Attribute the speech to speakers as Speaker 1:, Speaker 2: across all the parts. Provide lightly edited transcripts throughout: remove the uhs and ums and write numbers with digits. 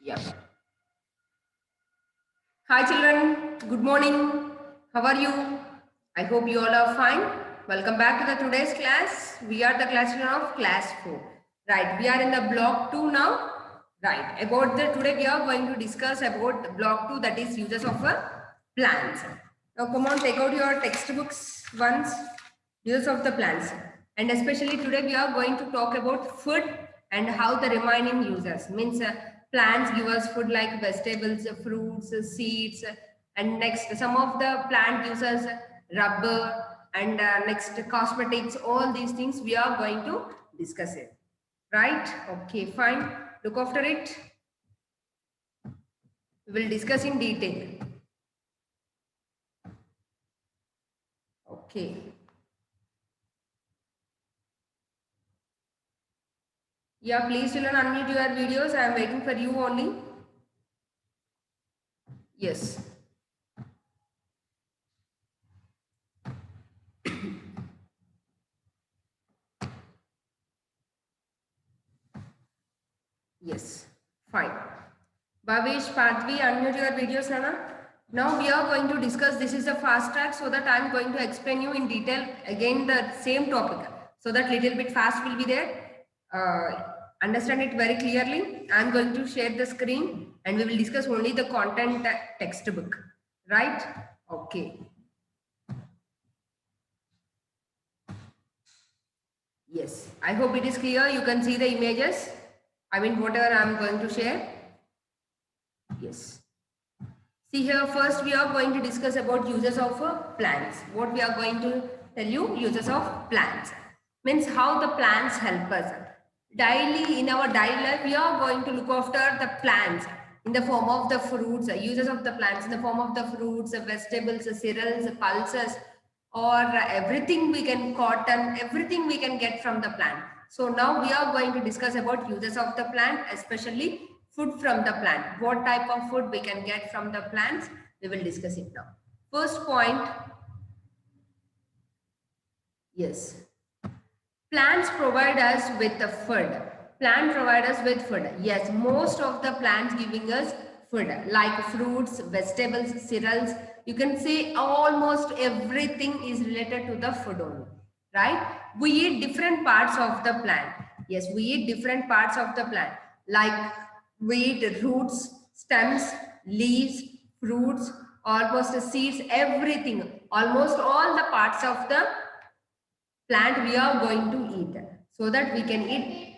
Speaker 1: Yeah. Hi children, good morning. How are you? I hope you all are fine. Welcome back to the today's class. We are the class of class 4. Right, we are in the block 2 now. Right, about the today we are going to discuss about block 2, that is uses of plants. Now come on, take out your textbooks once. Uses of the plants. And especially today we are going to talk about food and how the remaining uses means plants give us food like vegetables, fruits, seeds, and next some of the plant gives us rubber, and next cosmetics. All these things we are going to discuss it. Right? Okay, fine. Look after it. We will discuss in detail. Okay. Yeah, please children unmute your videos. I am waiting for you only. Yes. Yes. Fine. Bhavesh, Pathvi, unmute your videos, Nana. Now we are going to discuss, this is the fast track, so that I am going to explain you in detail again the same topic. So that little bit fast will be there. Understand it very clearly. I am going to share the screen and we will discuss only the content textbook. Right? Okay. Yes. I hope it is clear. You can see the images. I mean whatever I am going to share. Yes. See here, first we are going to discuss about uses of plants. What we are going to tell you, uses of plants. Means how the plants help us. Daily, in our daily life, we are going to look after the plants in the form of the fruits, uses of the plants in the form of the fruits, vegetables, cereals, pulses, or everything we can cotton, everything we can get from the plant. So now we are going to discuss about uses of the plant, especially food from the plant. What type of food we can get from the plants, we will discuss it now. First point, yes. Plants provide us with the food. Plant provide us with food. Yes, most of the plants giving us food like fruits, vegetables, cereals. You can say almost everything is related to the food only, right? We eat different parts of the plant. Yes, we eat different parts of the plant like we eat roots, stems, leaves, fruits, almost seeds, everything. Almost all the parts of the plant we are going to eat so that we can eat.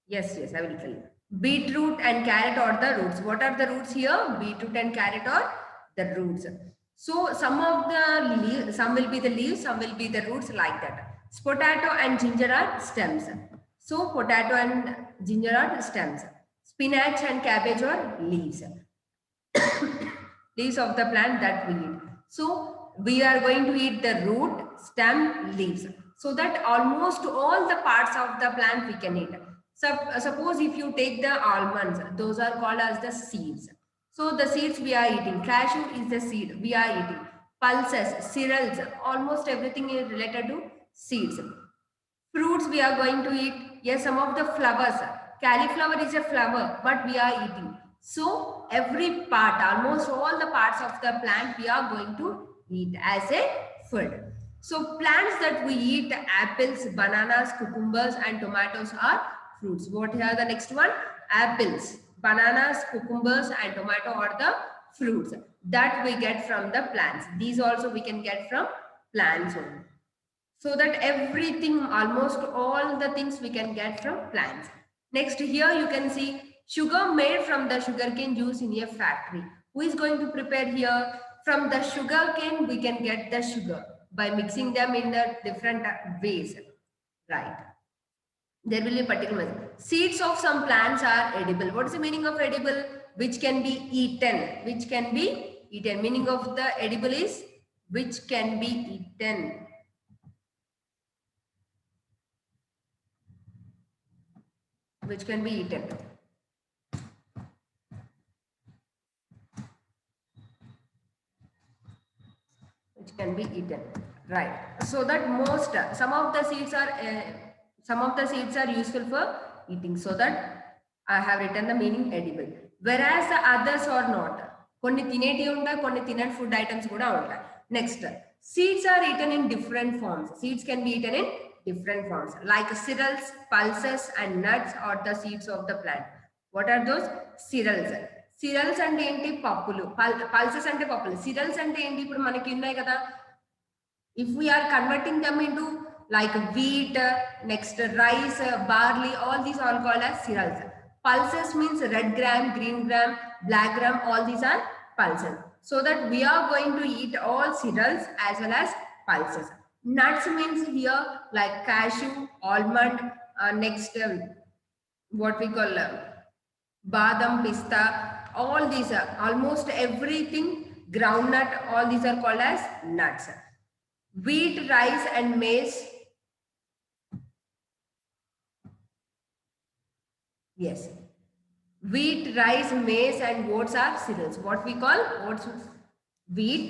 Speaker 1: Yes, I will tell you. Beetroot and carrot are the roots. What are the roots here? Beetroot and carrot are the roots. So some of the leaves, some will be the leaves, some will be the roots, like that. Potato and ginger are stems. So potato and ginger are stems. Spinach and cabbage are leaves. Leaves of the plant that we eat. So we are going to eat the root, stem, leaves. So that almost all the parts of the plant we can eat. So, suppose if you take the almonds, those are called as the seeds. So the seeds we are eating. Cashew is the seed we are eating. Pulses, cereals, almost everything is related to seeds. Fruits we are going to eat. Yes, some of the flowers. Cauliflower is a flower, but we are eating. So every part, almost all the parts of the plant we are going to eat as a food. So plants that we eat, apples, bananas, cucumbers and tomatoes are fruits. What are the next one? Apples, bananas, cucumbers and tomato are the fruits that we get from the plants. These also we can get from plants only. So that everything, almost all the things we can get from plants. Next, here you can see sugar made from the sugarcane juice in a factory. Who is going to prepare here? From the sugarcane we can get the sugar by mixing them in the different ways, right? There will be particular method. Seeds of some plants are edible. What is the meaning of edible? Which can be eaten. Which can be eaten. Meaning of the edible is which can be eaten. Which can be eaten. Which can be eaten, right? So that most some of the seeds are useful for eating. So that I have written the meaning edible. whereas the others are not. కొన్ని తినేటివి ఉంటాయి, కొన్ని తినని food items కూడా ఉంటాయి. Next, seeds are eaten in different forms. Seeds can be eaten in different forms like cereals, pulses and nuts are the seeds of the plant. What are those? Cereals. Cereals అంటే ఏంటి? పప్పులు. Pulses అంటే పప్పులు. cereals అంటే ఏంటి? ఇప్పుడు మనకి ఉన్నాయి కదా, if we are converting them into like wheat, next rice, barley, all these are called as cereals. Pulses means red gram, green gram, black gram, all these are pulses. So that we are going to eat all cereals as well as pulses. Nuts means here like cashew, almond, next what we call badam, pista, all these are almost everything, groundnut, all these are called as nuts. Wheat, rice and maize. Yes. Wheat, rice, maize and oats are cereals. What we call oats? Wheat,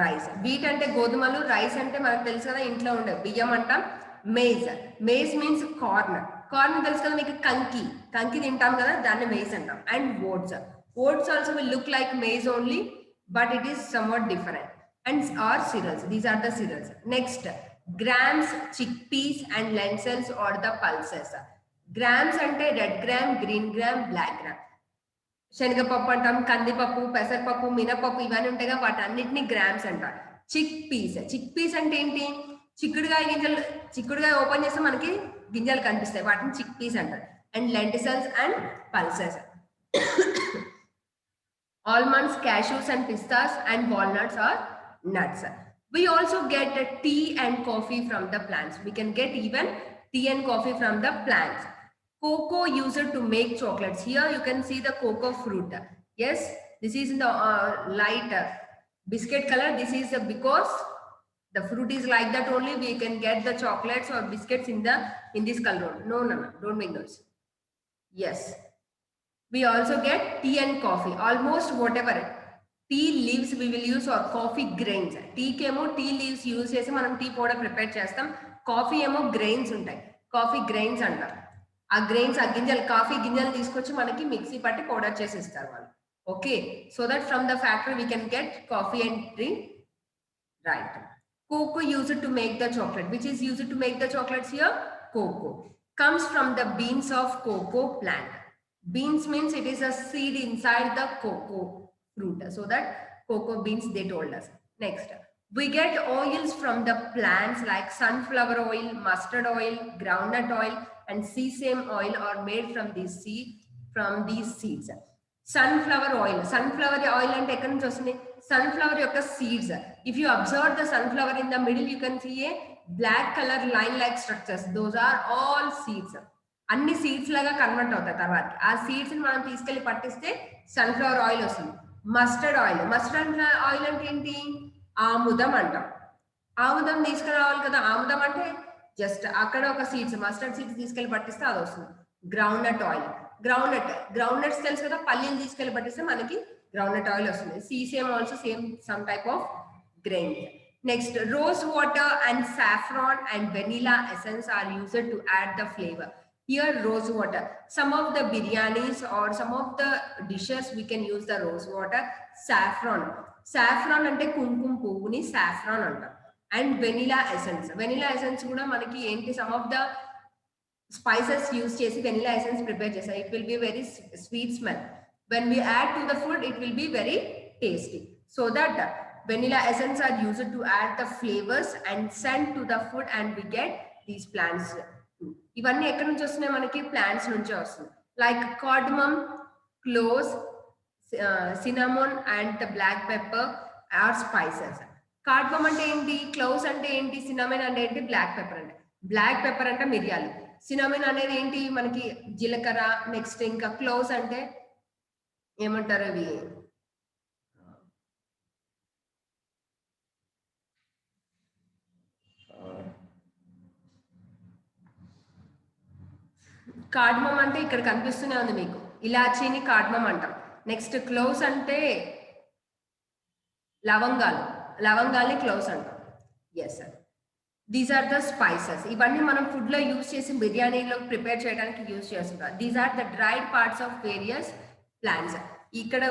Speaker 1: rice. Wheat ante godumalu, rice ante manaku telusu kada intlo unde biyyam antam. Maize. Maize means corn. Corn telusu kada meeku kanki. Kanki tintam kada, danni maize antam. And oats. Oats also will look like maize only, but it is somewhat different. And are cereals. These are the cereals. Next, grams, chickpeas and lentils are the pulses. Grams ante red gram, green gram, black gram. శనగపప్పు అంటాం, కందిపప్పు, పెసరపప్పు, మినపప్పు ఇవన్నీ ఉంటాయి కదా, వాటన్నిటిని grams అంటారు. చిక్ పీస్ అంటే ఏంటి? చిక్కుడుగాయ గింజలు, చిక్కుడుగాయ ఓపెన్ చేస్తే మనకి గింజలు కనిపిస్తాయి, వాటిని చిక్ పీస్ అంటారు. And lentils and pulses. Almonds, cashews and pistas and walnuts are nuts. We also get tea and coffee from the plants. We can get even tea and coffee from the plants. Cocoa used to make chocolates. Here you can see the cocoa fruit. Yes, this is in the light biscuit color. This is because the fruit is like that only we can get the chocolates or biscuits in this color. No, don't make noise. Yes. We also get tea and coffee. Almost whatever tea leaves we will use or coffee grains. Tea kemo tea leaves use chesi manam tea powder prepare chestam. Coffee emo grains untai. Coffee grains antaru. ఆ grains, ఆ గింజలు, coffee గింజలు తీసుకొచ్చి మనకి mixie పట్టి powder చేసి ఇస్తారు వాళ్ళు. Okay, so that from the factory we can get coffee and drink. Right. Cocoa used to make the chocolate. Which is used to make the chocolates here? Cocoa comes from the beans of cocoa plant. Beans means it is a seed inside the cocoa fruit. So that cocoa beans they told us. Next, we get oils from the plants like sunflower oil, mustard oil, groundnut oil and sesame oil are made from these seeds. Sunflower oil ante ekkada nunchi vastundi? Sunflower yokka seeds. If you observe the sunflower, in the middle you can see a black color line like structures. Those are all seeds. అన్ని seeds లాగా convert అవుతాయి తర్వాత. ఆ seeds ని మనం తీసుకెళ్లి పట్టిస్తే sunflower oil వస్తుంది. మస్టర్డ్ ఆయిల్ అంటే ఏంటి? ఆముదం అంటాం. ఆముదం తీసుకురావాలి కదా. ఆముదం అంటే జస్ట్ అక్కడ ఒక సీడ్స్, మస్టర్డ్ సీడ్స్ తీసుకెళ్లి పట్టిస్తే అది వస్తుంది. Groundnut oil. గ్రౌండ్నట్స్ తెలుసు కదా, పల్లీలు తీసుకెళ్లి పట్టిస్తే మనకి గ్రౌండ్నట్ ఆయిల్ వస్తుంది. Sesame also same some type of grain. Next, rose water and saffron and vanilla essence are used to add the flavor. Here rose water. Some of the biryanis or some of the dishes we can use the rose water. Saffron ante కుంకుమ పువ్వుని saffron అంటాం. And vanilla essence కూడా మనకి ఏంటి? some of the spices use chesi vanilla essence prepare chesa. It will be very sweet smell. When we add to the food, it will be very tasty. So that vanilla essence are used to add the flavors and send to the food, and we get these plants. ఇవన్నీ ఎక్కడి నుంచి వస్తున్నాయి? మనకి plants నుంచే వస్తుంది. Like cardamom, cloves, cinnamon and the black pepper are spices. Cardamom అంటే ఏంటి? Cloves అంటే ఏంటి? సినమన్ అంటే ఏంటి? బ్లాక్ పెప్పర్ అంటే. బ్లాక్ పెప్పర్ అంటే మిరియాలు. సినమన్ అనేది ఏంటి? మనకి జీలకర్ర. నెక్స్ట్ ఇంకా క్లోవ్స్ అంటే ఏమంటారు? అవి కార్డమమ్ అంటే ఇక్కడ కనిపిస్తూనే ఉంది మీకు. ఇలాచీని కార్డమమ్ అంటాం. నెక్స్ట్ క్లోవ్స్ అంటే లవంగాల్ని క్లోవ్స్ అంటాం. Yes sir, these are the spices. ఇవన్నీ మనం ఫుడ్ లో యూజ్ చేసి బిర్యానీలో ప్రిపేర్ చేయడానికి యూజ్ చేస్తుంటాం. These are the dried parts of various plants. ఇక్కడ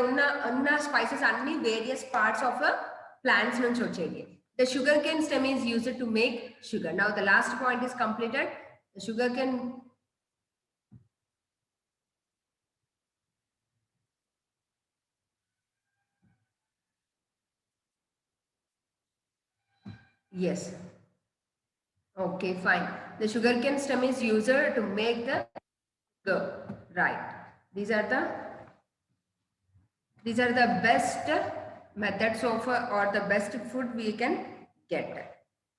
Speaker 1: ఉన్న spices అన్ని various parts of a plants నుంచి వచ్చేది. The sugarcane stem is used to make sugar. Now the last point is completed. The sugarcane yes. Okay, fine. The sugarcane stem is used to make the sugar. Right. These are the best methods of or the best food we can get.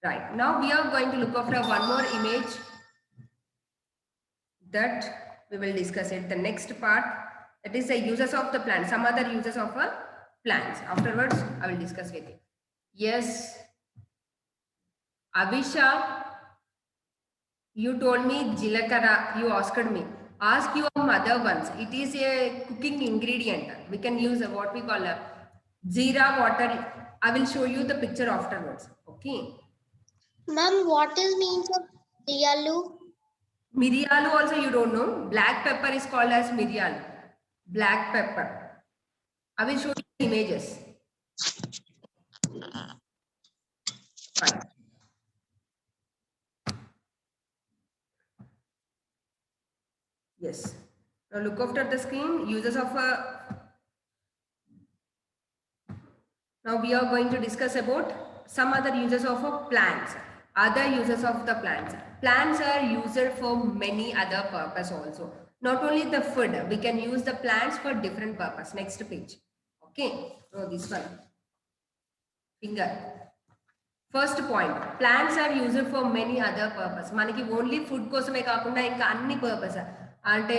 Speaker 1: Right. Now we are going to look after one more image that we will discuss it. The next part, that is the uses of the plant, some other uses of plants. Afterwards, I will discuss with you. Yes. Abhisha, you told me jilakara, you asked me. Ask your mother once. It is a cooking ingredient. We can use what we call a jeera water. I will show you the picture afterwards. Okay.
Speaker 2: Ma'am, what is means of miriyalu?
Speaker 1: Miriyalu also you don't know. Black pepper is called as miriyalu. Black pepper. I will show you the images. Fine. Yes. Now look after the screen. Uses of now we are going to discuss about some other uses of plants. Other uses of the plants. Plants are used for many other purpose also. Not only the food, we can use the plants for different purpose. Next page. Okay. Oh, this one. Finger. First point, plants are used for many other purpose. Manaki only food kosame kaakunda inka anni purpose. అంటే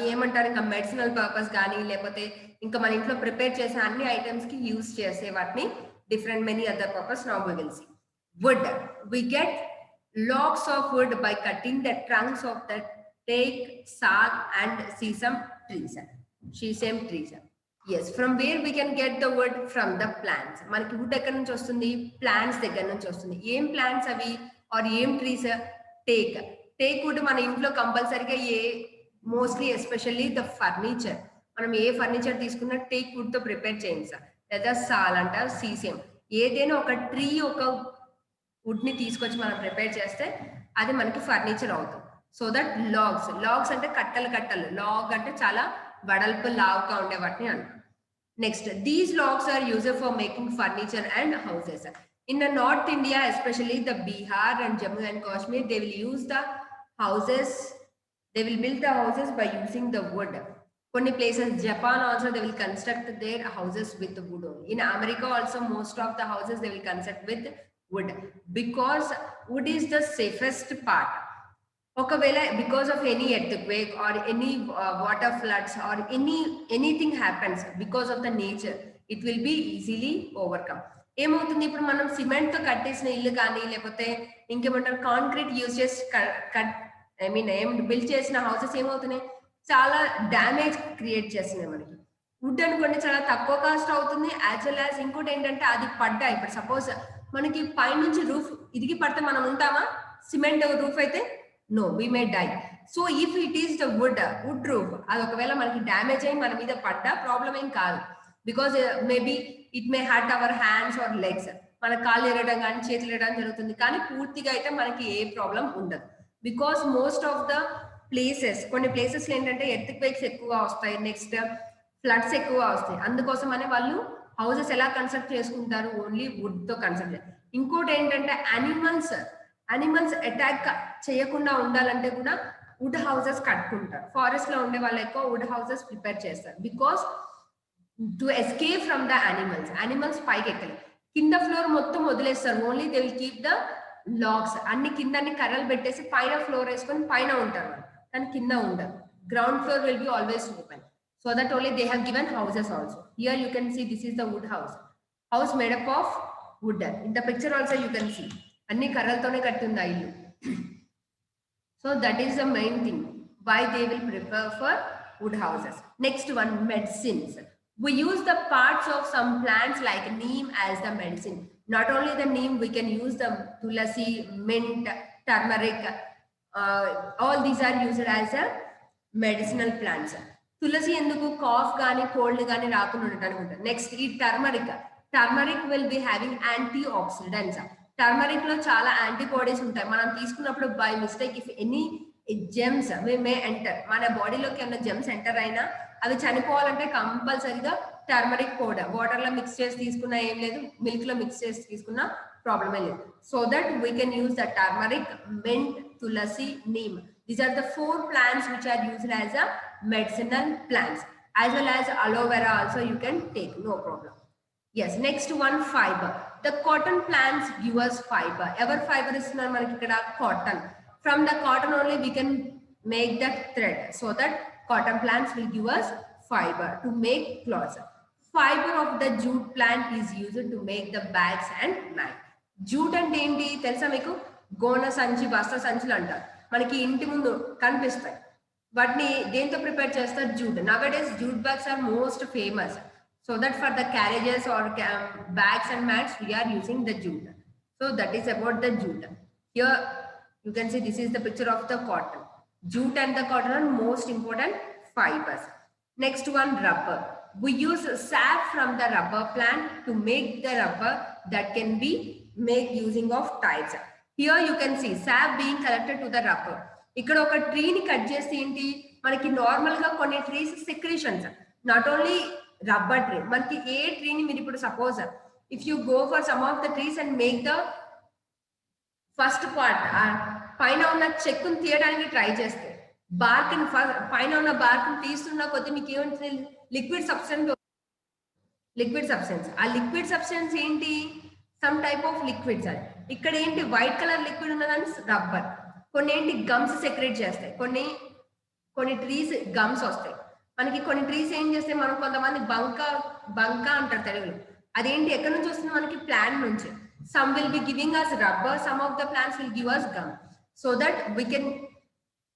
Speaker 1: ఏమంటారు ఇంకా medicinal purpose కానీ లేకపోతే ఇంకా మన ఇంట్లో prepare చేసే అన్ని ఐటమ్స్ కి యూజ్ చేసే వాటిని different many other purpose now we will see. Wood, we get logs of wood by cutting the trunks of the teak, sag and sesame trees. Sesame trees. Yes, from where we can get the wood? From the plants. మనకి would ఎక్కడి నుంచి వస్తుంది? Plants దగ్గర నుంచి వస్తుంది. ఏం plants అవి are ఏం ట్రీస్? టేక్. టేక్ వుడ్ మన ఇంట్లో కంపల్సరీగా మోస్ట్లీ ఎస్పెషల్లీ ద ఫర్నిచర్, మనం ఏ ఫర్నిచర్ తీసుకున్నా టేక్ వుడ్ తో ప్రిపేర్ చేయండి సార్, లేదా సాల్ అంటారు, సీసేమ్. ఏదైనా ఒక ట్రీ ఒక వుడ్ ని తీసుకొచ్చి మనం ప్రిపేర్ చేస్తే అది మనకి ఫర్నిచర్ అవుతుంది. సో దట్ లాగ్స్ అంటే కట్టలు, లాగ్ అంటే చాలా వడల్పు లావుగా ఉండే వాటిని అంటారు. Next, these logs are used for making furniture and houses. In the North India, especially the Bihar and Jammu and Kashmir, they will use the houses. They will build the houses by using the wood. కొన్ని places, Japan also, they will construct their houses with wood only. In America also, most of the houses they will construct with wood because wood is the safest part. ఒకవేళ because of any earthquake or any water floods or anything happens because of the nature, it will be easily overcome. ఏమవుతుంది, ఇప్పుడు మనం cement తో కట్టేసిన ఇల్లు కానీ లేకపోతే ఇంకేమంటారు concrete use చేసి బిల్డ్ చేసిన హౌసెస్ ఏమవుతున్నాయి, చాలా డ్యామేజ్ క్రియేట్ చేస్తున్నాయి. మనకి వుడ్ అనుకోండి చాలా తక్కువ కాస్ట్ అవుతుంది, యాజ్ వెల్ యాజ్ ఇంకోటి ఏంటంటే అది పడ్డా, ఇప్పుడు సపోజ్ మనకి పైనుంచి రూఫ్ ఇదిగి పడితే మనం ఉంటామా? సిమెంట్ రూఫ్ అయితే no, we may die. So if it is the wood roof, అది ఒకవేళ మనకి డ్యామేజ్ అయ్యి మన మీద పడ్డా ప్రాబ్లం ఏం కాదు. Because maybe it may hurt our hands or legs, మన కాళ్ళు ఎరగడం కానీ చేతులు ఎరగడం జరుగుతుంది, కానీ పూర్తిగా అయితే మనకి ఏ ప్రాబ్లం ఉండదు. Because most of the places, కొన్ని ప్లేసెస్ ఏంటంటే ఎర్త్క్వేక్స్ ఎక్కువగా వస్తాయి, నెక్స్ట్ ఫ్లడ్స్ ఎక్కువగా వస్తాయి. అందుకోసమనే వాళ్ళు హౌసెస్ ఎలా కన్స్ట్రక్ట్ చేసుకుంటారు, ఓన్లీ వుడ్ తో కన్స్ట్రక్ట్. ఇంకోటి ఏంటంటే అనిమల్స్ అటాక్ చేయకుండా ఉండాలంటే కూడా వుడ్ హౌసెస్ కట్టుకుంటారు. ఫారెస్ట్ లో ఉండే వాళ్ళు ఎక్కువ వుడ్ హౌసెస్ ప్రిపేర్ చేస్తారు because to escape from the animals పైకి ఎక్కలే, కింద ఫ్లోర్ మొత్తం వదిలేస్తారు, only they will keep the logs. అన్ని కింద కర్రలు పెట్టేసి పైన ఫ్లోర్ వేసుకొని పైన ఉంటారు వాళ్ళు, కానీ కింద ఉండరు. Ground floor will be always open, so that only they have given houses also. Here you can see this is the wood house made up of wood. In the picture also you can see అన్ని కర్రలతోనే కట్టి ఉంది ఆ ఇల్లు. So that is the main thing why they will prefer for wood houses. Next one, medicines. We use the parts of some plants like neem as the medicine. Not only the neem, we can use the tulasi, mint, turmeric. All these are used as a medicinal plants. తులసి ఎందుకు cough కానీ cold కానీ రాకుండా ఉండటానికి ఉంటుంది. Next ఈ turmeric will be having antioxidants. Turmeric లో చాలా antibodies ఉంటాయి. మనం తీసుకున్నప్పుడు by mistake if any germs may enter, మన బాడీలోకి ఏమైనా జెమ్స్ ఎంటర్ అయినా అవి చనిపోవాలంటే కంపల్సరీగా టర్మరిక్ పౌడర్ వాటర్ లో మిక్స్ చేసి తీసుకున్నా ఏం లేదు, మిల్క్ లో మిక్స్ చేసి తీసుకున్నా ప్రాబ్లమే లేదు. So that we can use the turmeric, mint, tulsi, neem. These are the 4 plants which are used as a medicinal plants. As well as aloe vera also you can take, no problem. Yes, next one, fiber. The cotton plants give us fiber. Ever fiber is cotton. From the cotton only we can make that thread. So that cotton plants will give us fiber to make clothes. Fiber of the jute plant is used to make the bags and mat. Jute and enti telusa meeku? Gona sanchi, basta sanchulu antaru. మనకి ఇంటి ముందు కనిపిస్తాయి. వాటిని దేంతో prepare చేస్తారు? Jute. Nowadays jute bags are most famous. So that for the carriages are bags and mats we are using the jute. So that is about the jute. Here you can see this is the picture of the cotton. Jute and the cotton are most important fibers. Next one, rubber. We use sap from the rubber plant to make the rubber that can be made using of tires. Here you can see sap being collected to the rubber. ఇక్కడ ఒక ట్రీని cut చేస్తే ఏంటి మనకి normal గా కొన్ని trees secretions, not only rubber tree, మనకి ఏ ట్రీని మీరు ఇప్పుడు suppose if you go for some of the trees and make the first part పైన ఉన్న చెక్కును తీయడానికి ట్రై చేస్తే బార్క్ పైన ఉన్న బార్క్ తీస్తున్న కొద్ది మీకు ఏమంటుంది? Liquid substance. ఆ లిక్విడ్ సబ్స్టెన్స్ ఏంటి? Some type of liquids. అది ఇక్కడ ఏంటి వైట్ కలర్ లిక్విడ్ ఉన్నదాన్ని రబ్బర్. కొన్ని ఏంటి గమ్స్ సెక్రేట్ చేస్తాయి, కొన్ని ట్రీస్ గమ్స్ వస్తాయి మనకి. కొన్ని ట్రీస్ ఏం చేస్తాయి, మనం కొంతమంది బంక అంటారు తెలుగులో, అదేంటి ఎక్కడి నుంచి వస్తుంది మనకి? ప్లాంట్ నుంచి. Some will be giving us rubber, some of the plants will give us gum. So that we can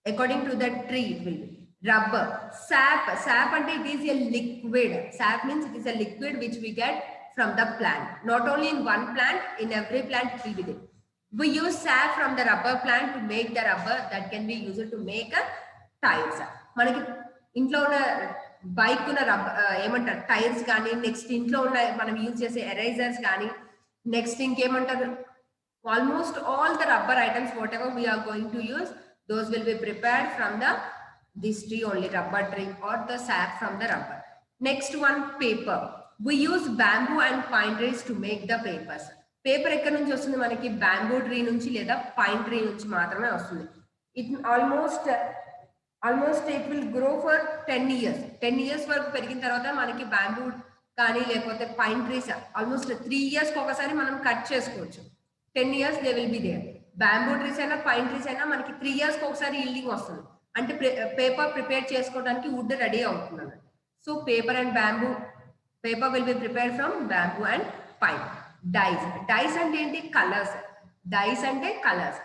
Speaker 1: according to that tree it will be rubber. Sap and it is a liquid. Sap means it is a liquid which we get from the plant. Not only in one plant, in every plant it will be there. We use sap from the rubber plant to make the rubber that can be used to make a tires. మనకి ఇంట్లో ఉన్న bike ఉన్న rubber ఏమంటారు tyres కానీ, next ఇంట్లో ఉన్న మనం use చేసే ఎరైజర్స్ కానీ, నెక్స్ట్ ఇంకేమంటారు almost all the rubber items whatever we are going to use, those will be prepared from this tree only, rubber tree, or the sap from the rubber. Next one, paper. We use bamboo and pine trees to make the papers. Paper ఎక్కడి నుంచి వస్తుంది మనకి? Bamboo tree నుంచి లేదా pine tree నుంచి మాత్రమే వస్తుంది. It almost it will grow for 10 years. 10 years వరకు పెరిగిన తర్వాత మనకి బ్యాంబూ కానీ లేకపోతే పైన్ ట్రీస్ ఆల్మోస్ట్ 3 years ఒకసారి మనం కట్ చేసుకోవచ్చు. 10 years they will be there. Bamboo trees అయినా పైన్ ట్రీస్ అయినా మనకి 3 years ఒకసారి ఈల్డింగ్ వస్తుంది. అంటే పేపర్ ప్రిపేర్ చేసుకోవడానికి వుడ్ రెడీ అవుతుంది. So paper and bamboo, paper will be prepared from bamboo and pine. Dyes అంటే ఏంటి? కలర్స్. డైస్ అంటే colours.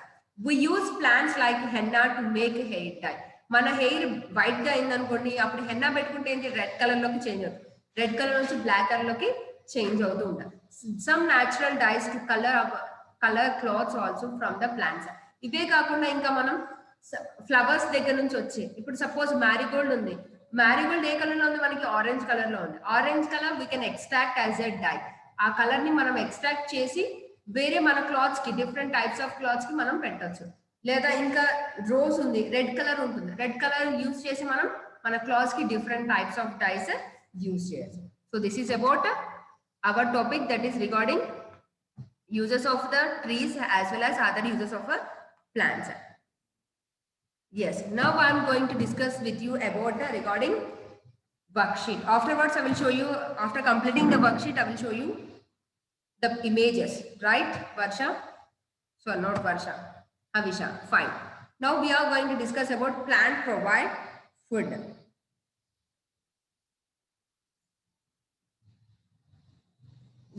Speaker 1: We use plants like henna to make hair dye. మన hair white గా అయిందనుకోండి, అప్పుడు henna పెట్టుకుంటే ఏంటి? రెడ్ కలర్ లోకి చేంజ్ అవుతుంది. రెడ్ కలర్ నుంచి బ్లాక్ కలర్ లోకి చేంజ్ అవుతూ ఉంటారు. Some natural dice to colour clothes also from the plants. ఇవే కాకుండా ఇంకా మనం ఫ్లవర్స్ దగ్గర నుంచి వచ్చి, ఇప్పుడు సపోజ్ మ్యారీగోల్డ్ ఉంది. మ్యారీగోల్డ్ ఏ కలర్ లో ఉంది మనకి? ఆరెంజ్ కలర్ లో ఉంది. Orange colour we can extract as a dye. ఆ కలర్ ని మనం ఎక్స్ట్రాక్ట్ చేసి వేరే మన క్లాత్స్ కి, డిఫరెంట్ టైప్స్ ఆఫ్ క్లాత్స్ కి మనం పెట్టొచ్చు. లేదా ఇంకా రోజ్ ఉంది, రెడ్ కలర్ ఉంటుంది. రెడ్ కలర్ యూజ్ చేసి మనం మన క్లాత్స్ కి different types of dyes use చేయొచ్చు. So this is about our topic, that is regarding uses of the trees as well as other uses of plants. Yes, now I am going to discuss with you about regarding worksheet. Afterwards I will show you, after completing the worksheet I will show you the images, right Varsha? So not Varsha, Avisha. Fine. Now we are going to discuss about plant provide food.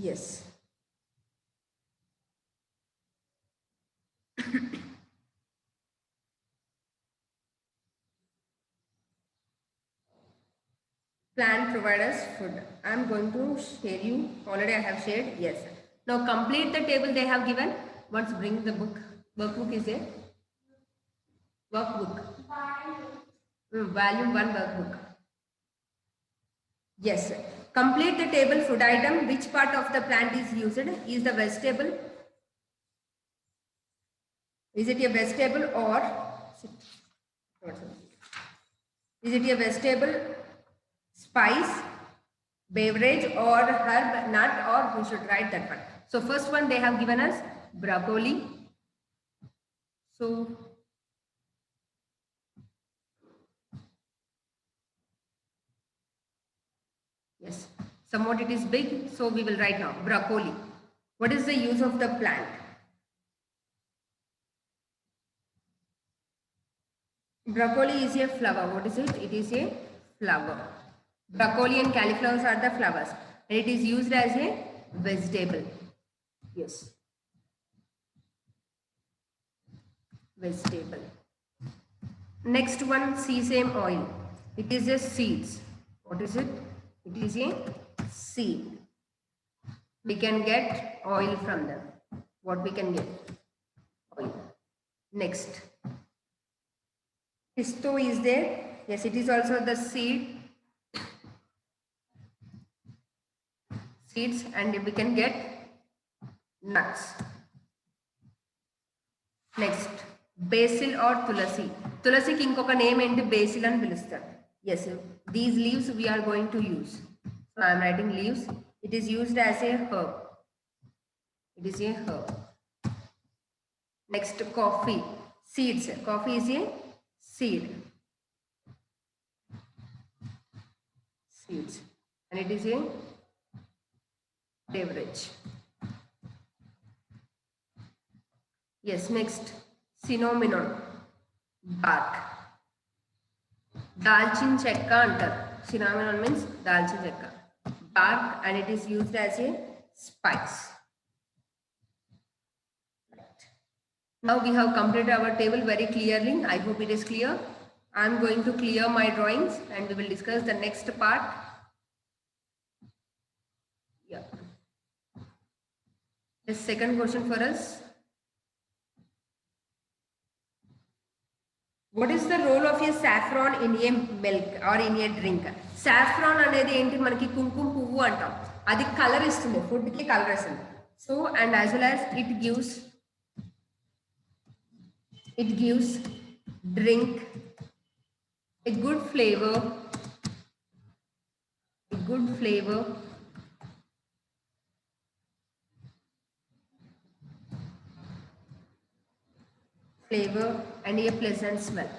Speaker 1: Yes. Plant providers food. I am going to share you. Already I have shared. Yes. Now complete the table they have given. Once bring the book. Workbook is there. Workbook. Volume 1 workbook. Yes. Complete the table. Food item. Which part of the plant is used? Is the vegetable? Is it a vegetable or is it a vegetable, spice, beverage or herb, nut, or we should write that one. So first one they have given us broccoli. So yes, somewhat it is big, so we will write now broccoli. What is the use of the plant? Broccoli is a flower. What is it? It is a flower. Broccoli and cauliflowers are the flowers. And it is used as a vegetable. Yes. Vegetable. Next one, sesame oil. It is a seeds. What is it? It is a seed. We can get oil from them. What we can get? Oil. Next. Pisto is there. Yes, it is also the seed. Seeds, and we can get nuts. Next, basil or tulasi. Tulasi ki inkoka name enti basil and pilustar. Yes, these leaves we are going to use. So I am writing leaves. It is used as a herb. It is a herb. Next, coffee. Seeds. Coffee is a seed. Seeds. And it is a beverage. Yes, next, cinnamon, bark. Dalchin chekka antar. Cinnamon means dalchin chekka. Bark, and it is used as a spice. Right. Now we have completed our table very clearly. I hope it is clear. I am going to clear my drawings and we will discuss the next part. Yeah. The second question for us. What is the role of a saffron in a milk or in a drink? Saffron అనేది ఏంటి మనకి కుంకుమ పువ్వు అంటాం. అది colour ఇస్తుంది, food కి colour ఇస్తుంది. So and as well as it gives drink a good flavor, and a pleasant smell.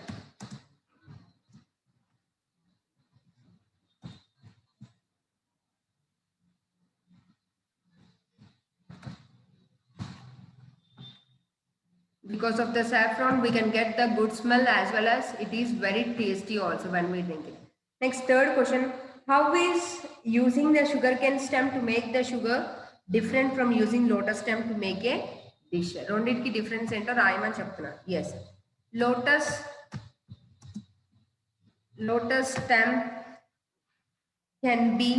Speaker 1: Because of the saffron, we can get the good smell as well as it is very tasty also when we drink it. Next, third question. How is using the sugarcane stem to make the sugar different from using lotus stem to make a dish? రెండిటికి difference ఏంటో రాయమని చెప్తున్నా. Yes. Lotus stem can be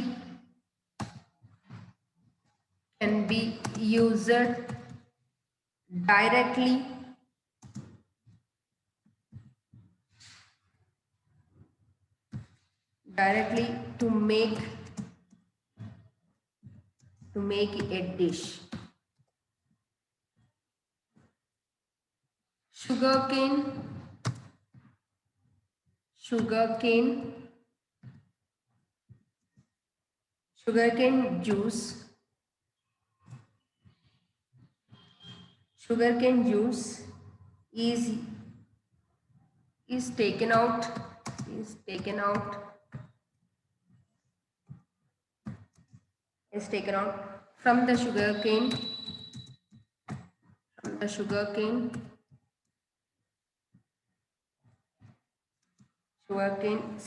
Speaker 1: used directly to make a dish. Sugarcane juice is taken out from the sugarcane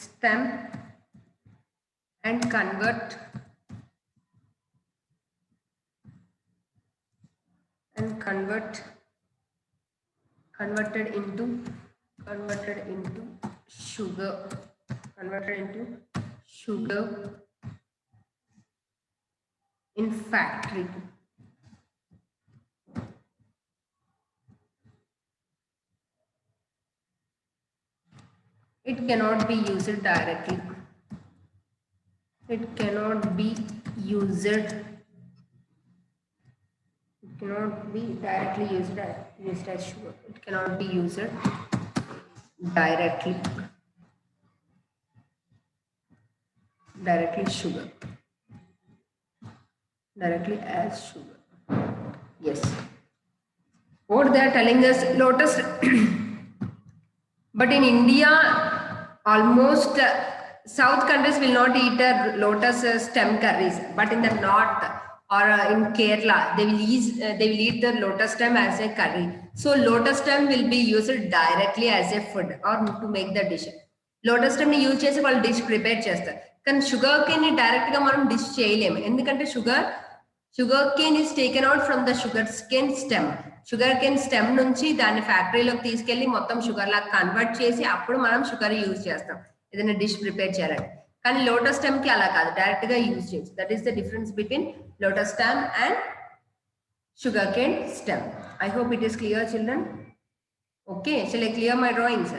Speaker 1: stem and converted into sugar in factory. It cannot be used directly. It cannot be used. It cannot be directly used as sugar. It cannot be used directly. Directly sugar. Directly as sugar. Yes. What they are telling us, lotus. But in India, almost south countries will not eat lotus stem curries. But in the north or in Kerala, they will eat the lotus stem as a curry. So lotus stem will be used directly as a food or to make the dish. Lotus stem ni use చేసి వాళ్ళు dish prepare చేస్తారు. కానీ sugar cane ని direct గా మనం dish చేయలేము. ఎందుకంటే sugar cane is taken out from the sugar cane stem. Sugar cane stem నుంచి దాన్ని ఫ్యాక్టరీలోకి తీసుకెళ్లి మొత్తం షుగర్ లాగా కన్వర్ట్ చేసి అప్పుడు మనం షుగర్ యూజ్ చేస్తాం ఏదైనా డిష్ ప్రిపేర్ చేయాలంటే. కానీ లోటస్ స్టెమ్ కి అలా కాదు, డైరెక్ట్ గా యూజ్ చేయొచ్చు. That is the difference between lotus stem and sugar cane stem. I hope it is clear children. Okay, shall I clear my drawings?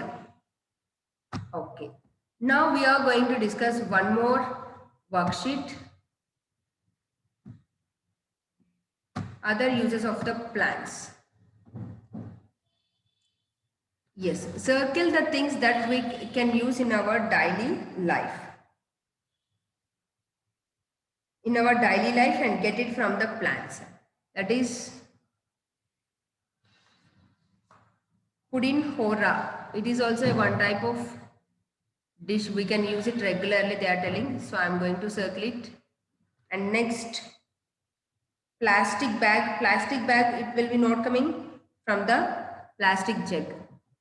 Speaker 1: Okay. Now we are going to discuss one more worksheet. Other uses of the plants. Yes, circle the things that we can use in our daily life. In our daily life and get it from the plants. That is pudin hora. It is also one type of dish. We can use it regularly, they are telling. So I am going to circle it. And next, plastic bag. Plastic bag, it will be not coming from the plastic jug.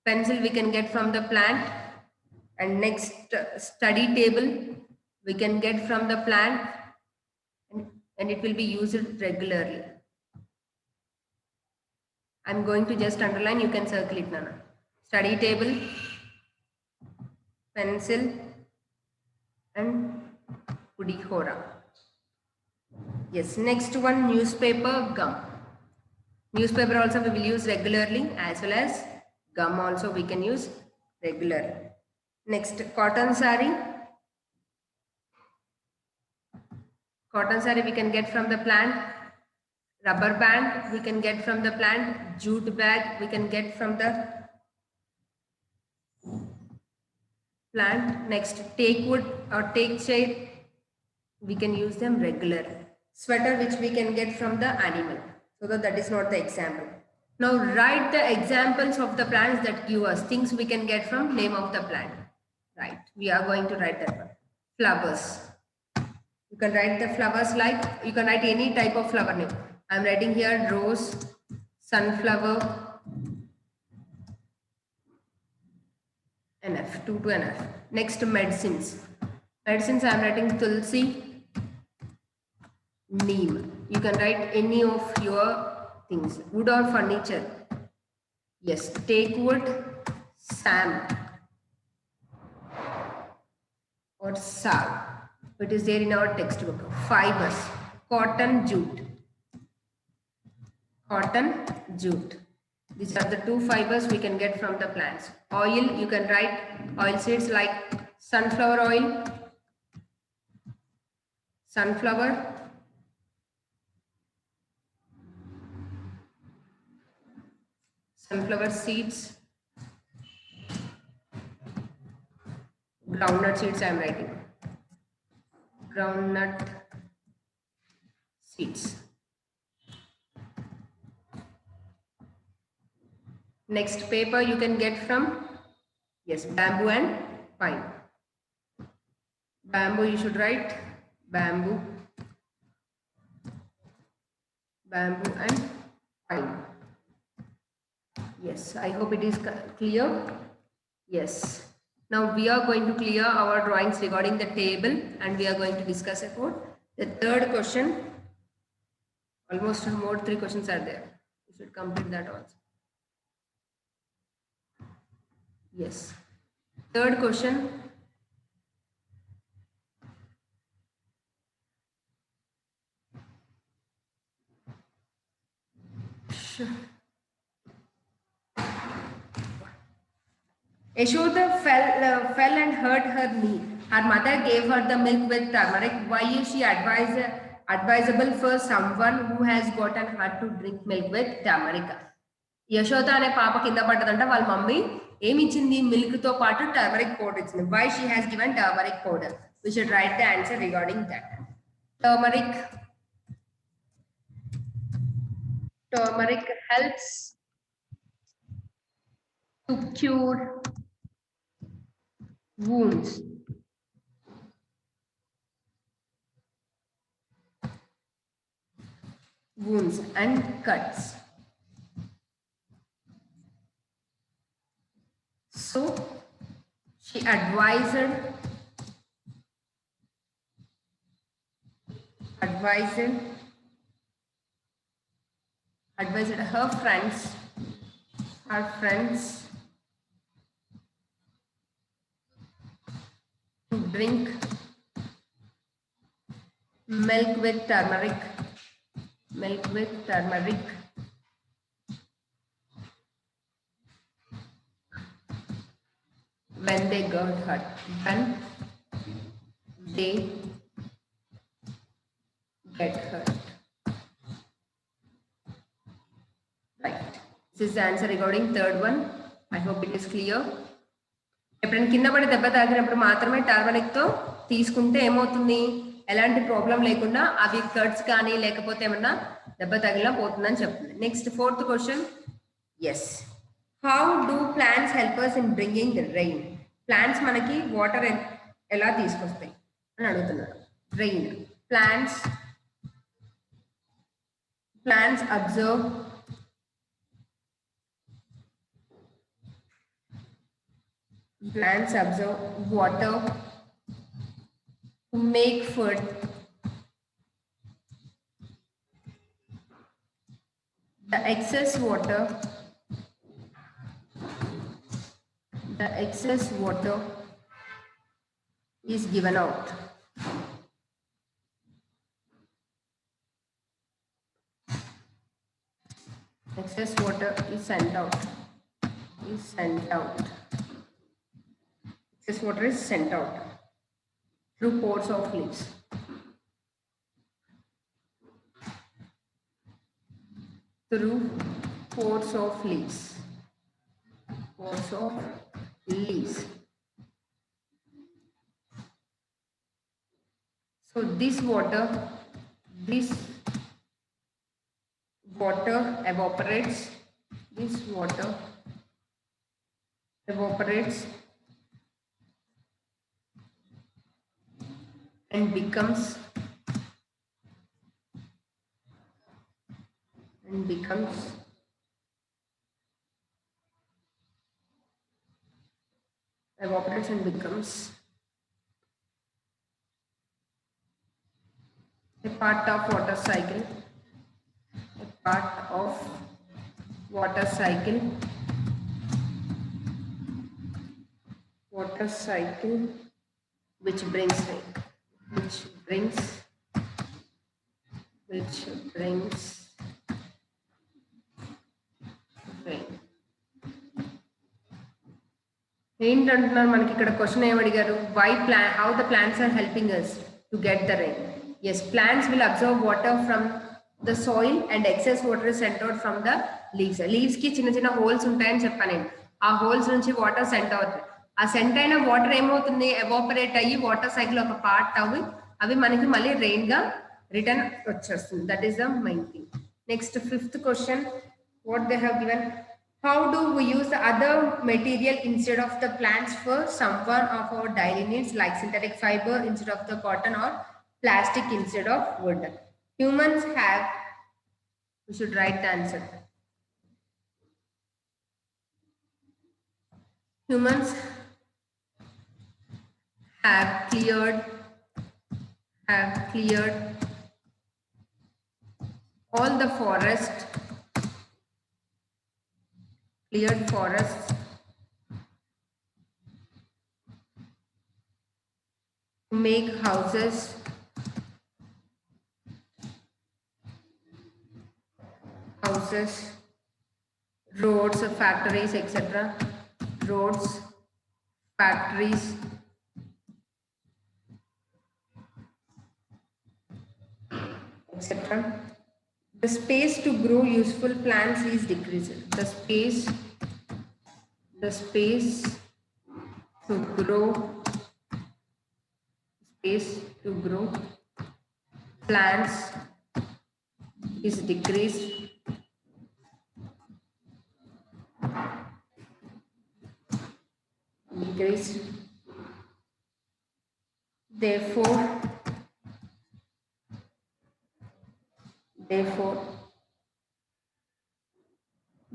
Speaker 1: Pencil we can get from the plant. And next, study table we can get from the plant, and it will be used regularly. I'm going to just underline, you can circle it now. Study table, pencil, and pudi hora. Yes, next one, newspaper, gum. Newspaper also we will use regularly, as well as gum also we can use regularly. Next, cotton saree. Cotton saree we can get from the plant. Rubber band we can get from the plant. Jute bag we can get from the plant. Next, teak wood or teak chair, we can use them regularly. Sweater which we can get from the animal. So that is not the example. Now write the examples of the plants that give us things we can get from name of the plant. Right, we are going to write that one. Flowers. You can write the flowers like, you can write any type of flower name. I am writing here rose, sunflower, NF, 2 to NF. Next, medicines. Medicines I am writing tulsi, neem. You can write any of your things. Wood or furniture. Yes, teak wood, sam or sal. It is there in our textbook. Fibers, cotton, jute. Cotton, jute. These are the two fibers we can get from the plants. Oil, you can write oil seeds like sunflower oil, sunflower, sunflower seeds, groundnut seeds I am writing. Groundnut seeds. Next, paper you can get from, yes, bamboo and pine. Bamboo you should write bamboo, bamboo and pine. Yes, I hope it is clear. Yes. Now we are going to clear our drawings regarding the table, and we are going to discuss about the third question. Almost more 3 questions are there. You should complete that also. Yes. Third question. Yashoda fell and hurt her knee. her mother gave her the milk with turmeric. Why is she advisable for someone who has gotten her to drink milk with turmeric? Yashoda అనే పాప కింద పడ్డదంట, వాళ్ళ mummy ఏమి ఇచ్చింది, milk తో పాటు turmeric powder ఇచ్చింది. Why she has given turmeric powder? We should write the answer regarding that. Turmeric helps to cure wounds. Wounds and cuts. So she advised her friends to drink milk with turmeric when they got hurt. When they get hurt. Right. This is the answer regarding third one. I hope it is clear. ఎప్పుడైనా కింద పడి దెబ్బ తాగినప్పుడు మాత్రమే turmeric తో తీసుకుంటే ఏమవుతుంది, ఎలాంటి ప్రాబ్లం లేకుండా అవి కట్స్ కానీ లేకపోతే ఏమన్నా దెబ్బ తగిలినా పోతుందని చెప్తుంది. Next fourth question. Yes, how do plants help us in bringing rain? Plants మనకి వాటర్ ఎలా తీసుకొస్తాయి అని అడుగుతున్నారు. Rain. Plants observe water to make food. The excess water is given out. Excess water is sent out. Excess water is sent out through pores of leaves. So this water evaporates. And becomes a part of water cycle. Which brings rain. ఏంటంటున్నారు మనకి ఇక్కడ question ఏమడిగారు, how the plants are helping us to get the rain. Yes, plants will absorb water from the soil and excess water is sent out from the leaves. Leaves కి చిన్న చిన్న holes ఉంటాయని చెప్పాను నేను. ఆ holes నుంచి water cent అవుతుంది. ఆ సెంట్ అయిన వాటర్ ఏమవుతుంది, ఎవాపరేట్ అయ్యి వాటర్ సైకిల్ ఒక పార్ట్ అవి మనకి మళ్ళీ రెయిన్ గా రిటర్న్ వచ్చేస్తుంది. That is the main thing. Next fifth question. What they have given, how do we use the other material instead of the plants for some one of our daily needs, like synthetic fibre instead of the cotton or plastic instead of wood? Humans have, we should write the answer. Humans have cleared all the forests to make houses, roads, factories, etc. Roads, factories, etc. The space to grow useful plants is decreased. The space to grow plants is decreased. Therefore,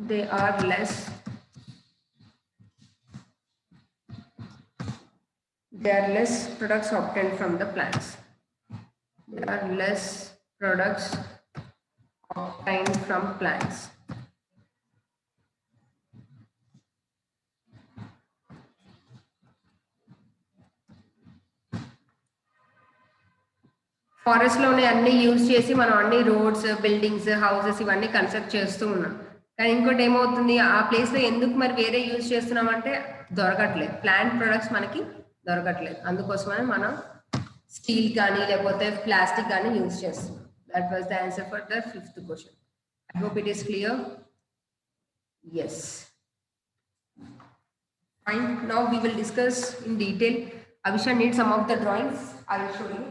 Speaker 1: they are less products obtained from the plants. There are less products obtained from plants. Forest లోనే అన్ని use చేసి మనం అన్ని roads buildings houses ఇవన్నీ construct చేస్తూ ఉన్నాం. కానీ ఇంకోటి ఏమవుతుంది, ఆ ప్లేస్ లో ఎందుకు మరి వేరే యూజ్ చేస్తున్నాం అంటే దొరకట్లేదు, ప్లాంట్ ప్రొడక్ట్స్ మనకి దొరకట్లేదు. అందుకోసమని మనం స్టీల్ కానీ లేకపోతే ప్లాస్టిక్ కానీ యూజ్ చేస్తున్నాం. That was the answer for the 5th question. I hope it is clear. Yes, fine. Now we will discuss in detail. Avisha needs some of the drawings. I will show you.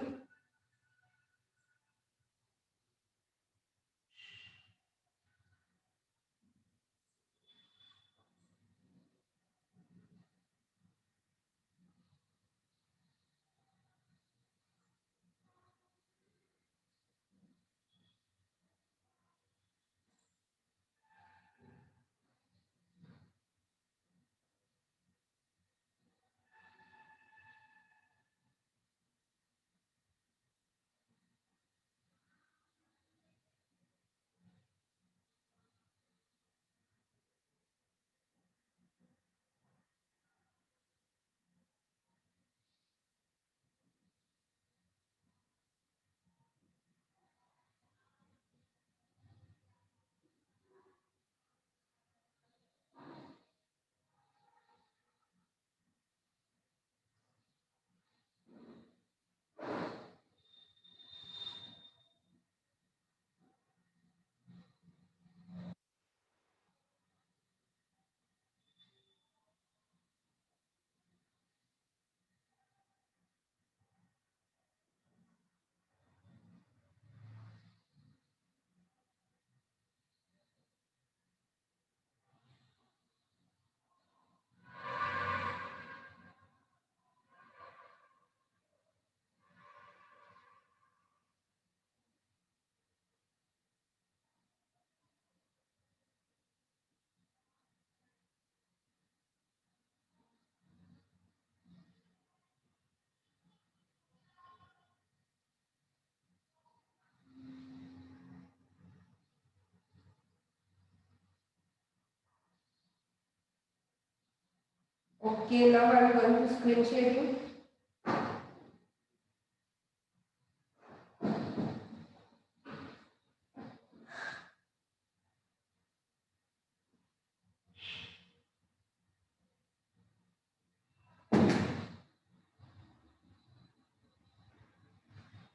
Speaker 1: Okay, now I am going to screen share you.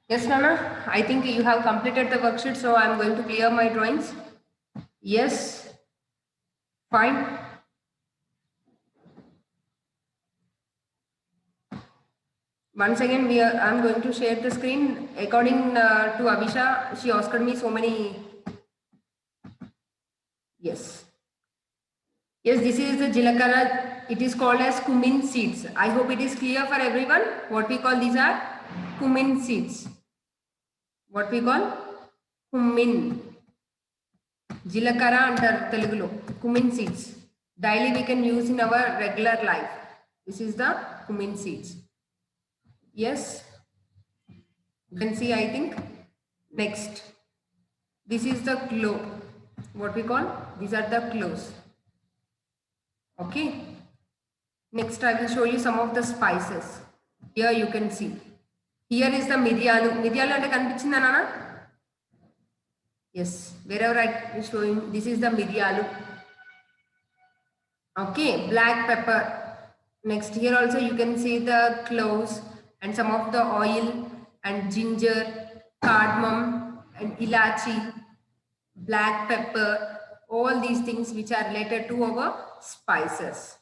Speaker 1: Yes, Nana, I think you have completed the worksheet, so I am going to clear my drawings. Yes, fine. Once again, I am going to share the screen. According to Avisha, she asked me so many. Yes. Yes, this is the Jilakara. It is called as cumin seeds. I hope it is clear for everyone. What we call these are cumin seeds. What we call cumin. Jilakara under Telugulo. Cumin seeds. Daily we can use in our regular life. This is the cumin seeds. Yes, you can see, I think. Next, this is the clove. What we call, these are the cloves. Okay. Next, I will show you some of the spices. Here you can see. Here is the miryalu. Miryalu ante kanipichinda nana? Yes, wherever I am showing, this is the miryalu. Okay, black pepper. Next, here also you can see the cloves and some of the oil and ginger, cardamom, and ilachi, black pepper, all these things which are related to our spices.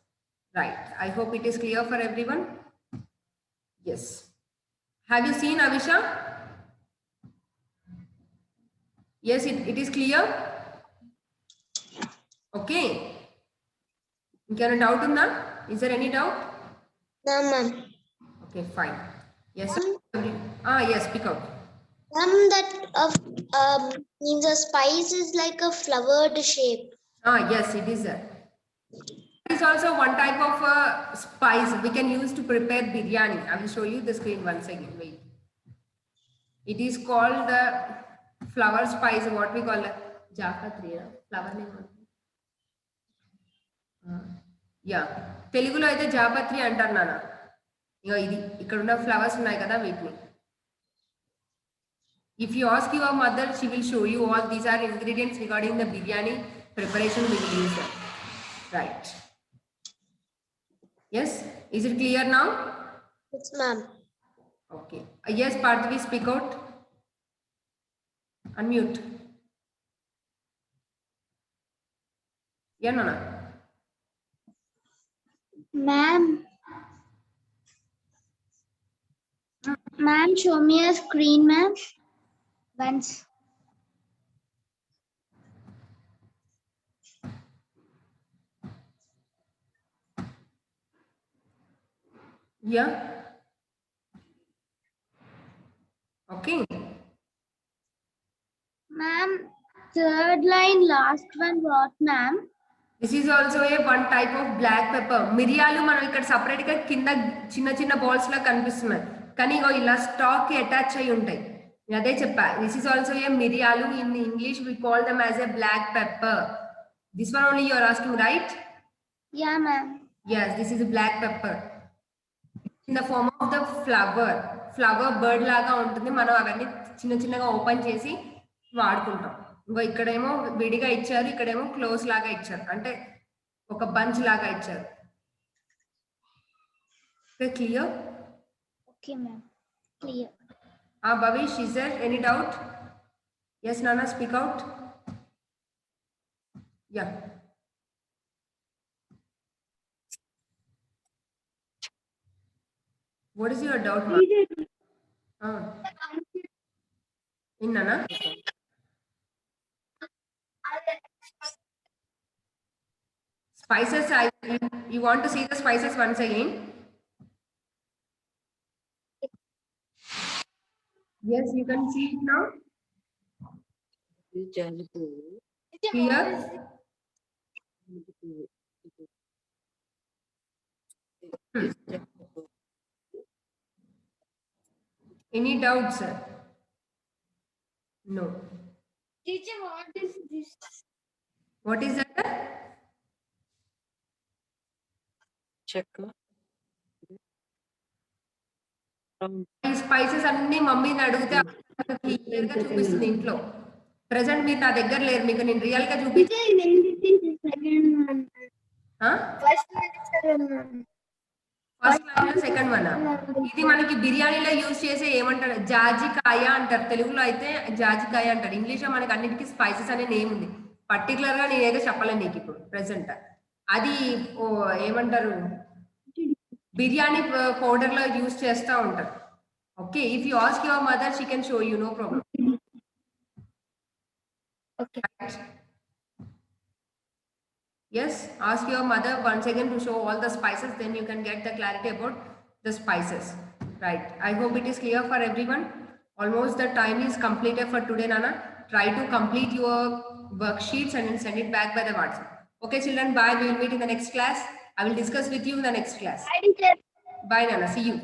Speaker 1: Right. I hope it is clear for everyone. Yes. Have you seen Avisha? Yes, it is clear. Okay. Any doubt in that? Is there any doubt?
Speaker 2: No, ma'am.
Speaker 1: Okay, fine. Yes. Yes, pick up.
Speaker 2: That means a spice is like a flowered shape.
Speaker 1: Yes, it is. It is also one type of spice we can use to prepare biryani. I will show you the screen once again. Wait. It is called the flower spice. What we call it? Japatri. Flower name. Yeah. తెలుగులో అయితే జాపత్రి అంటారు నాన్న. ఇగో ఇది ఇక్కడ ఉన్న flowers ఉన్నాయి కదా వీటిని. If you ask your mother, she will show you all these are ingredients regarding the biryani preparation we will use them. Right. Yes. Is it clear now?
Speaker 2: Yes, ma'am.
Speaker 1: Okay. Yes, Parthavi, speak out. Unmute. Yeah, Nana.
Speaker 2: Ma'am. Ma'am, show me a screen, ma'am. Once.
Speaker 1: Yeah. Okay.
Speaker 2: Ma'am, third line, last one, what, ma'am?
Speaker 1: This is also a one type of black pepper. మిరియాలు మనం ఇక్కడ separate గా కింద చిన్న చిన్న balls లా కనిపిస్తున్నాయి కానీ ఇగో ఇలా స్టాక్ కి అటాచ్ అయి ఉంటాయి నేను అదే చెప్పా దిస్ ఇస్ ఆల్సో ఏ మిరియాలు in English we call them as a black pepper this one only you are asking right
Speaker 2: Yeah, ma'am.
Speaker 1: yes this is a black pepper in the form of the flower bird లాగా ఉంటుంది మనం అవన్నీ చిన్న చిన్నగా open చేసి వాడుకుంటాం ఇంకో ఇక్కడేమో విడిగా ఇచ్చారు ఇక్కడేమో క్లోజ్ లాగా ఇచ్చారు అంటే ఒక బంచ్ లాగా ఇచ్చారు clear
Speaker 2: Okay, ma'am. Clear.
Speaker 1: Bhavish, is there any doubt? Yes, Nana, speak out. Yeah. What is your doubt, Ma? In Nana? Spices, you want to see the spices once again? Yes, you can see it now. Clear? Any doubts, sir? No.
Speaker 2: Teacher, what is this?
Speaker 1: What is that?
Speaker 3: Check.
Speaker 1: ఈ spices అన్ని మమ్మీని అడిగితే clear గా చూపిస్తుంది ఇంట్లో present మీరు నా దగ్గర లేరు మీకు నేను రియల్ గా ఫస్ట్ లైన్ సెకండ్ వన్ ఇది మనకి బిర్యానీలో యూజ్ చేసే ఏమంటారు జాజికాయ అంటారు తెలుగులో అయితే జాజికాయ అంటారు ఇంగ్లీష్ లో మనకి అన్నిటికీ స్పైసెస్ అనే నేమ్ ఉంది పర్టికులర్ గా నేనేదో చెప్పలేను నీకు ఇప్పుడు ప్రెసెంట్ అది ఏమంటారు బిర్యానీ పౌడర్ లో యూజ్ చేస్తూ ఉంటారు okay if you ask your mother she can show you know problem
Speaker 2: Okay.
Speaker 1: Yes, ask your mother once again to show all the spices, then you can get the clarity about the spices. Right. I hope it is clear for everyone. Almost the time is completed for today, Nana. Try to complete your worksheets and then send it back by the WhatsApp. Okay, children, bye. We will meet in the next class. I will discuss with you in the next class.
Speaker 2: Bye, teacher.
Speaker 1: Bye, Nana. See you.